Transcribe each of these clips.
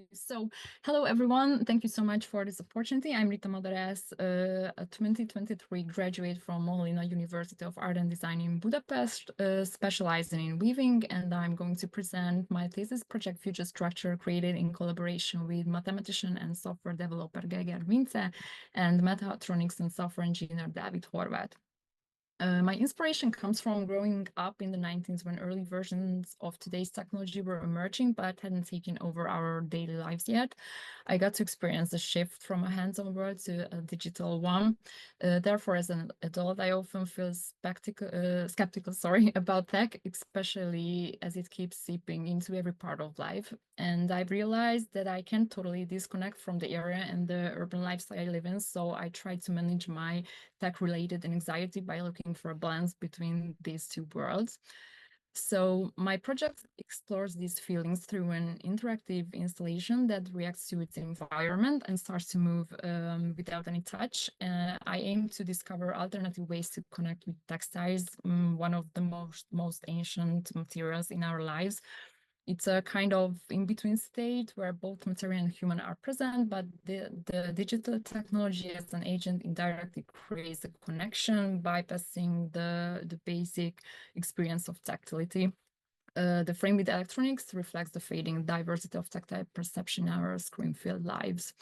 you. So, hello everyone. Thank you so much for this opportunity. I'm Rita Madarasz, a 2023 graduate from Molina University of Art and Design in Budapest, specializing in weaving, and I'm going to present my thesis project Future Structure created in collaboration with mathematician and software developer Gergely Vince and mechatronics and software engineer Dávid Horváth. My inspiration comes from growing up in the 90s when early versions of today's technology were emerging but hadn't taken over our daily lives yet. I got to experience the shift from a hands-on world to a digital one. Therefore, as an adult, I often feel skeptical, about tech, especially as it keeps seeping into every part of life. And I've realized that I can't totally disconnect from the area and the urban lifestyle I live in, so I try to manage my tech-related anxiety by looking for a balance between these two worlds. So my project explores these feelings through an interactive installation that reacts to its environment and starts to move without any touch. I aim to discover alternative ways to connect with textiles, one of the most ancient materials in our lives. It's a kind of in-between state where both material and human are present, but the digital technology as an agent indirectly creates a connection, bypassing the basic experience of tactility. The frame with electronics reflects the fading diversity of tactile perception in our screen-filled lives.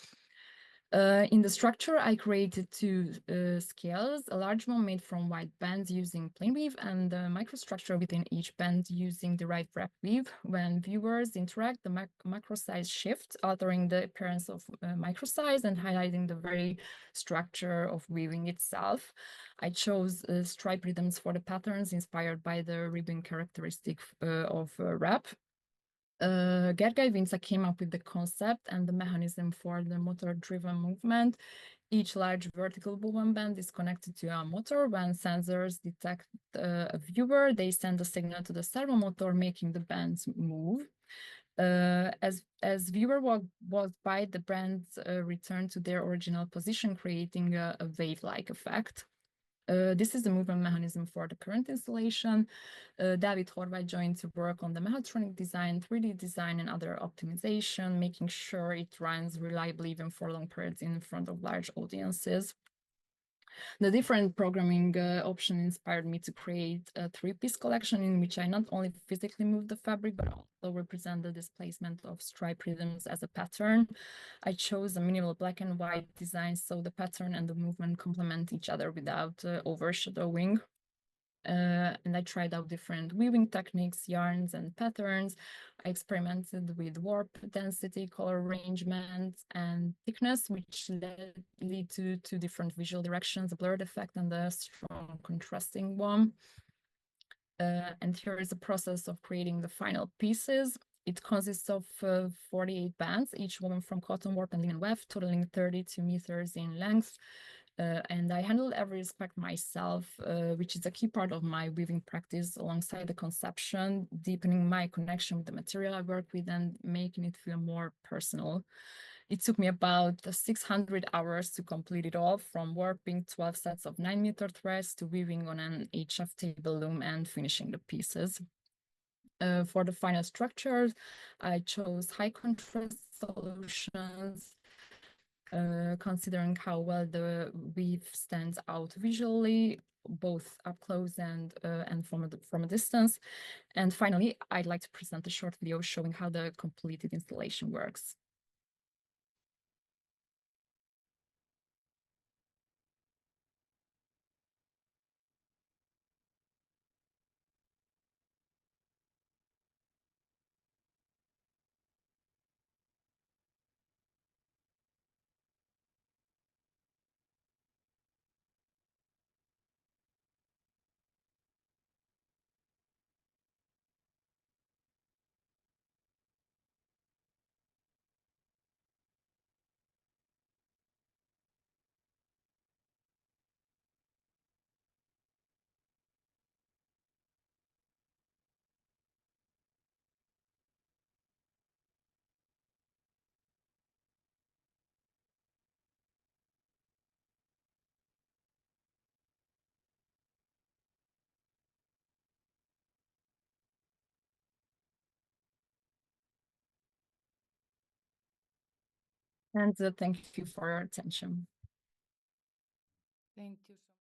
In the structure, I created two scales, a large one made from white bands using plain weave and a microstructure within each band using derived wrap weave. When viewers interact, the macro size shifts, altering the appearance of micro size and highlighting the very structure of weaving itself. I chose stripe rhythms for the patterns inspired by the ribbon characteristic of wrap. Gergely Vince came up with the concept and the mechanism for the motor-driven movement. Each large vertical woven band is connected to a motor. When sensors detect a viewer, they send a signal to the servo motor, making the bands move. As viewer walks by, the bands return to their original position, creating a wave-like effect. This is the movement mechanism for the current installation. Dávid Horváth joined to work on the mechatronic design, 3D design, and other optimization, making sure it runs reliably even for long periods in front of large audiences. The different programming option inspired me to create a three-piece collection in which I not only physically move the fabric, but also represent the displacement of stripe rhythms as a pattern. I chose a minimal black and white design so the pattern and the movement complement each other without overshadowing. And I tried out different weaving techniques, yarns, and patterns. I experimented with warp density, color arrangement, and thickness, which lead to two different visual directions, a blurred effect and a strong contrasting one. And here is the process of creating the final pieces. It consists of 48 bands, each woven from cotton warp and linen weft, totaling 32 meters in length. And I handled every aspect myself, which is a key part of my weaving practice alongside the conception, deepening my connection with the material I work with and making it feel more personal. It took me about 600 hours to complete it all, from warping 12 sets of 9-meter threads to weaving on an HF table loom and finishing the pieces. For the final structures, I chose high contrast solutions, considering how well the weave stands out visually, both up close and from a distance. And finally, I'd like to present a short video showing how the completed installation works. And thank you for your attention. Thank you so